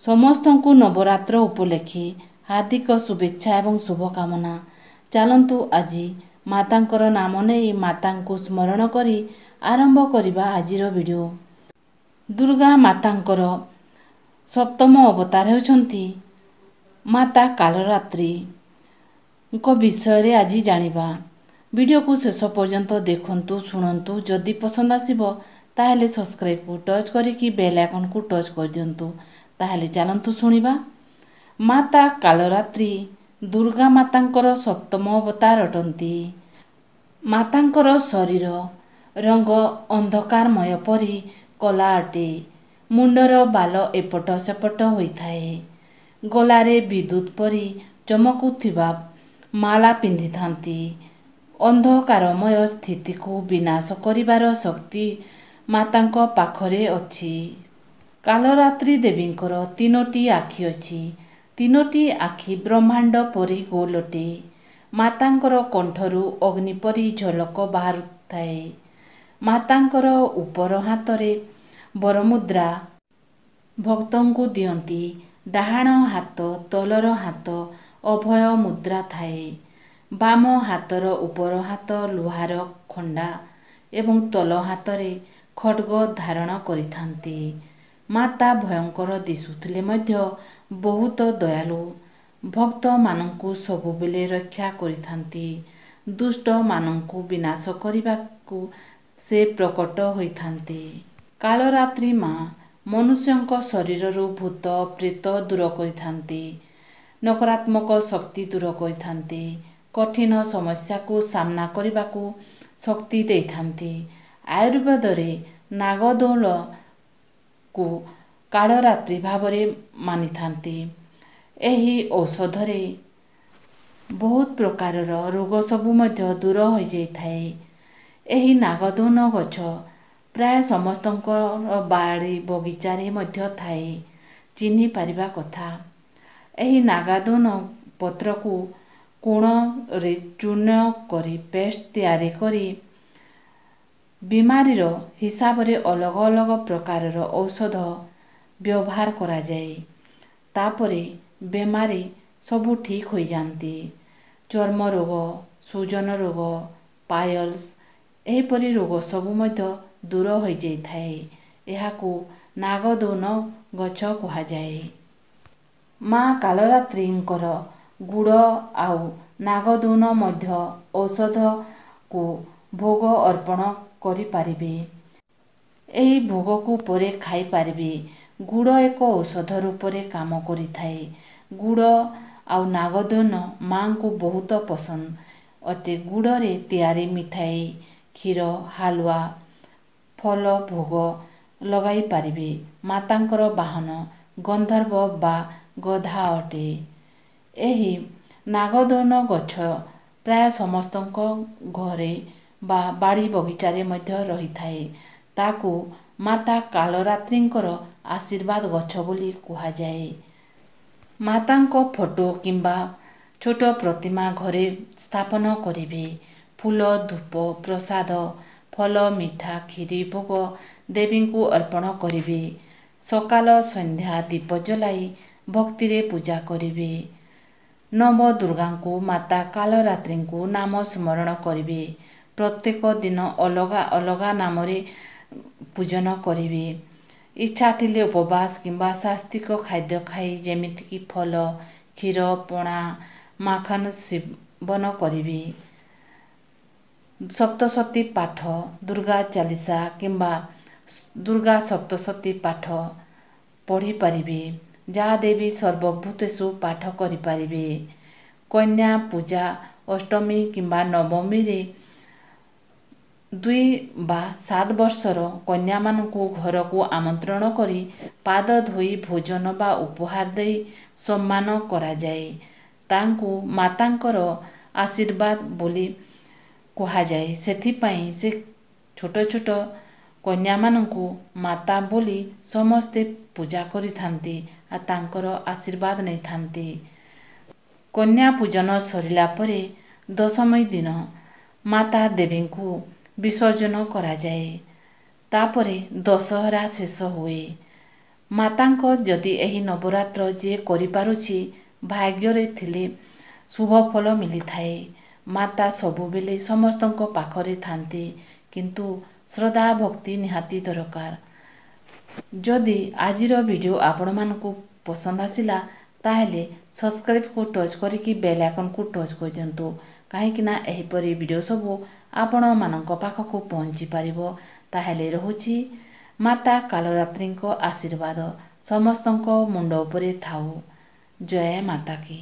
ସମସ୍ତଙ୍କୁ ନବରାତ୍ର ଉପଲକ୍ଷେ ହାର୍ଦ୍ଦିକ ଶୁଭେଚ୍ଛା ଏବଂ ଶୁଭକାମନା। ଚାଲନ୍ତୁ ଆଜି ମାତାଙ୍କର ନାମ ନେଇ ମାତାଙ୍କୁ ସ୍ମରଣ କରି ଆରମ୍ଭ କରିବା ଆଜିର ଭିଡ଼ିଓ। ଦୁର୍ଗା ମାତାଙ୍କର ସପ୍ତମ ଅବତାର ହେଉଛନ୍ତି ମାତା କାଳରାତ୍ରିଙ୍କ ବିଷୟରେ ଆଜି ଜାଣିବା। ଭିଡ଼ିଓକୁ ଶେଷ ପର୍ଯ୍ୟନ୍ତ ଦେଖନ୍ତୁ, ଶୁଣନ୍ତୁ। ଯଦି ପସନ୍ଦ ଆସିବ ତାହେଲେ ସବସ୍କ୍ରାଇବ୍କୁ ଟଚ୍ କରିକି ବେଲ୍ ଆଇକନ୍କୁ ଟଚ୍ କରିଦିଅନ୍ତୁ। ତାହେଲେ ଚାଲନ୍ତୁ ଶୁଣିବା। ମାତା କାଳରାତ୍ରି ଦୁର୍ଗା ମାତାଙ୍କର ସପ୍ତମ ଅବତାର ଅଟନ୍ତି। ମାତାଙ୍କର ଶରୀର ରଙ୍ଗ ଅନ୍ଧକାରମୟ ପରି କଳା ଅଟେ। ମୁଣ୍ଡର ବାଲ ଏପଟ ସେପଟ ହୋଇଥାଏ। ଗଳାରେ ବିଦ୍ୟୁତ୍ ପରି ଚମକୁଥିବା ମାଳା ପିନ୍ଧିଥାନ୍ତି। ଅନ୍ଧକାରମୟ ସ୍ଥିତିକୁ ବିନାଶ କରିବାର ଶକ୍ତି ମାତାଙ୍କ ପାଖରେ ଅଛି। କାଳରାତ୍ରି ଦେବୀଙ୍କର 3ଟି ଆଖି ଅଛି। 3ଟି ଆଖି ବ୍ରହ୍ମାଣ୍ଡ ପରି ଗୋଲ ଅଟେ। ମାତାଙ୍କର କଣ୍ଠରୁ ଅଗ୍ନି ପରି ଝଲକ ବାହାରୁଥାଏ। ମାତାଙ୍କର ଉପର ହାତରେ ବରମୁଦ୍ରା ଭକ୍ତଙ୍କୁ ଦିଅନ୍ତି। ଡାହାଣ ହାତ ତଳର ହାତ ଅଭୟ ମୁଦ୍ରା ଥାଏ। ବାମ ହାତର ଉପର ହାତ ଲୁହାର ଖଣ୍ଡା ଏବଂ ତଳ ହାତରେ ଖଡ୍ଗ ଧାରଣ କରିଥାନ୍ତି। ମାତା ଭୟଙ୍କର ଦିଶୁଥିଲେ ମଧ୍ୟ ବହୁତ ଦୟାଳୁ। ଭକ୍ତମାନଙ୍କୁ ସବୁବେଳେ ରକ୍ଷା କରିଥାନ୍ତି। ଦୁଷ୍ଟମାନଙ୍କୁ ବିନାଶ କରିବାକୁ ସେ ପ୍ରକଟ ହୋଇଥାନ୍ତି। କାଳରାତ୍ରି ମା ମନୁଷ୍ୟଙ୍କ ଶରୀରରୁ ଭୂତ ପ୍ରେତ ଦୂର କରିଥାନ୍ତି। ନକାରାତ୍ମକ ଶକ୍ତି ଦୂର କରିଥାନ୍ତି। କଠିନ ସମସ୍ୟାକୁ ସାମ୍ନା କରିବାକୁ ଶକ୍ତି ଦେଇଥାନ୍ତି। ଆୟୁର୍ବେଦରେ ନାଗଦୌଲକୁ କାଳରାତ୍ରି ଭାବରେ ମାନିଥାନ୍ତି। ଏହି ଔଷଧରେ ବହୁତ ପ୍ରକାରର ରୋଗ ସବୁ ମଧ୍ୟ ଦୂର ହୋଇଯାଇଥାଏ। ଏହି ନାଗଦୌନ ଗଛ ପ୍ରାୟ ସମସ୍ତଙ୍କର ବାଡ଼ି ବଗିଚାରେ ମଧ୍ୟ ଥାଏ। ଚିହ୍ନି ପାରିବା କଥା। ଏହି ନାଗଦୌନ ପତ୍ରକୁ କୋଣରେ ଚୂର୍ଣ୍ଣ କରି ପେଷ୍ଟ ତିଆରି କରି ବିମାରୀର ହିସାବରେ ଅଲଗା ଅଲଗା ପ୍ରକାରର ଔଷଧ ବ୍ୟବହାର କରାଯାଏ। ତାପରେ ବେମାରୀ ସବୁ ଠିକ୍ ହୋଇଯାଆନ୍ତି। ଚର୍ମ ରୋଗ, ସୂଜନ ରୋଗ, ପାଇଲ୍ସ ଏହିପରି ରୋଗ ସବୁ ମଧ୍ୟ ଦୂର ହୋଇଯାଇଥାଏ। ଏହାକୁ ନାଗଦୌନ ଗଛ କୁହାଯାଏ। ମା କାଳରାତ୍ରିଙ୍କର ଗୁଡ଼ ଆଉ ନାଗଦୌନ ମଧ୍ୟ ଔଷଧକୁ ଭୋଗ ଅର୍ପଣ କରିପାରିବେ। ଏହି ଭୋଗକୁ ପରେ ଖାଇପାରିବେ। ଗୁଡ଼ ଏକ ଔଷଧ ରୂପରେ କାମ କରିଥାଏ। ଗୁଡ଼ ଆଉ ନାଗଦୌନ ମାଙ୍କୁ ବହୁତ ପସନ୍ଦ ଅଟେ। ଗୁଡ଼ରେ ତିଆରି ମିଠାଇ, କ୍ଷୀର, ହାଲୁଆ, ଫଳ ଭୋଗ ଲଗାଇ ପାରିବେ। ମାତାଙ୍କର ବାହନ ଗନ୍ଧର୍ବ ବା ଗଧା ଅଟେ। ଏହି ନାଗଦୌନ ଗଛ ପ୍ରାୟ ସମସ୍ତଙ୍କ ଘରେ ବା ବାଡ଼ି ବଗିଚାରେ ମଧ୍ୟ ରହିଥାଏ। ତାକୁ ମାତା କାଳରାତ୍ରିଙ୍କର ଆଶୀର୍ବାଦ ଗଛ ବୋଲି କୁହାଯାଏ। ମାତାଙ୍କ ଫଟୋ କିମ୍ବା ଛୋଟ ପ୍ରତିମା ଘରେ ସ୍ଥାପନ କରିବେ। ଫୁଲ, ଧୂପ, ପ୍ରସାଦ, ଫଳ, ମିଠା, କ୍ଷୀରି ଭୋଗ ଦେବୀଙ୍କୁ ଅର୍ପଣ କରିବେ। ସକାଳ ସନ୍ଧ୍ୟା ଦୀପ ଜଳାଇ ଭକ୍ତିରେ ପୂଜା କରିବେ। ନବଦୁର୍ଗାଙ୍କୁ ମାତା କାଳରାତ୍ରିଙ୍କୁ ନାମ ସ୍ମରଣ କରିବେ। ପ୍ରତ୍ୟେକ ଦିନ ଅଲଗା ଅଲଗା ନାମରେ ପୂଜନ କରିବେ। ଇଚ୍ଛା ଥିଲେ ଉପବାସ କିମ୍ବା ସାତ୍ତ୍ୱିକ ଖାଦ୍ୟ ଖାଇ ଯେମିତିକି ଫଳ, କ୍ଷୀର, ପଣା, ମାଖନ ସେବନ କରିବେ। ସପ୍ତଶତୀ ପାଠ, ଦୁର୍ଗା ଚାଳିସା କିମ୍ବା ଦୁର୍ଗା ସପ୍ତଶତୀ ପାଠ ପଢ଼ିପାରିବେ। ଯାହା ଦେବୀ ସର୍ବଭୂତେଷୁ ପାଠ କରିପାରିବେ। କନ୍ୟା ପୂଜା ଅଷ୍ଟମୀ କିମ୍ବା ନବମୀରେ 2 ବା 7 ବର୍ଷର କନ୍ୟାମାନଙ୍କୁ ଘରକୁ ଆମନ୍ତ୍ରଣ କରି ପାଦ ଧୋଇ ଭୋଜନ ବା ଉପହାର ଦେଇ ସମ୍ମାନ କରାଯାଏ। ତାଙ୍କୁ ମାତାଙ୍କର ଆଶୀର୍ବାଦ ବୋଲି କୁହାଯାଏ। ସେଥିପାଇଁ ସେ ଛୋଟ ଛୋଟ କନ୍ୟାମାନଙ୍କୁ ମାତା ବୋଲି ସମସ୍ତେ ପୂଜା କରିଥାନ୍ତି ଆଉ ତାଙ୍କର ଆଶୀର୍ବାଦ ନେଇଥାନ୍ତି। କନ୍ୟା ପୂଜନ ସରିଲା ପରେ ଦଶମୀ ଦିନ ମାତା ଦେବୀଙ୍କୁ ବିସର୍ଜନ କରାଯାଏ। ତାପରେ ଦଶହରା ଶେଷ ହୁଏ। ମାତାଙ୍କ ଯଦି ଏହି ନବରାତ୍ର ଯିଏ କରିପାରୁଛି ଭାଗ୍ୟରେ ଥିଲେ ଶୁଭ ଫଳ ମିଳିଥାଏ। ମାତା ସବୁବେଳେ ସମସ୍ତଙ୍କ ପାଖରେ ଥାନ୍ତି, କିନ୍ତୁ ଶ୍ରଦ୍ଧା ଭକ୍ତି ନିହାତି ଦରକାର। ଯଦି ଆଜିର ଭିଡ଼ିଓ ଆପଣମାନଙ୍କୁ ପସନ୍ଦ ଆସିଲା ତାହେଲେ ସବସ୍କ୍ରାଇବ୍କୁ ଟଚ୍ କରିକି ବେଲ୍ ଆଇକନ୍କୁ ଟଚ୍ କରିଦିଅନ୍ତୁ, କାହିଁକିନା ଏହିପରି ଭିଡ଼ିଓ ସବୁ ଆପଣମାନଙ୍କ ପାଖକୁ ପହଞ୍ଚି ପାରିବ। ତାହେଲେ ରହୁଛି, ମାତା କାଳରାତ୍ରିଙ୍କ ଆଶୀର୍ବାଦ ସମସ୍ତଙ୍କ ମୁଣ୍ଡ ଉପରେ ଥାଉ। ଜୟ ମାତା କି।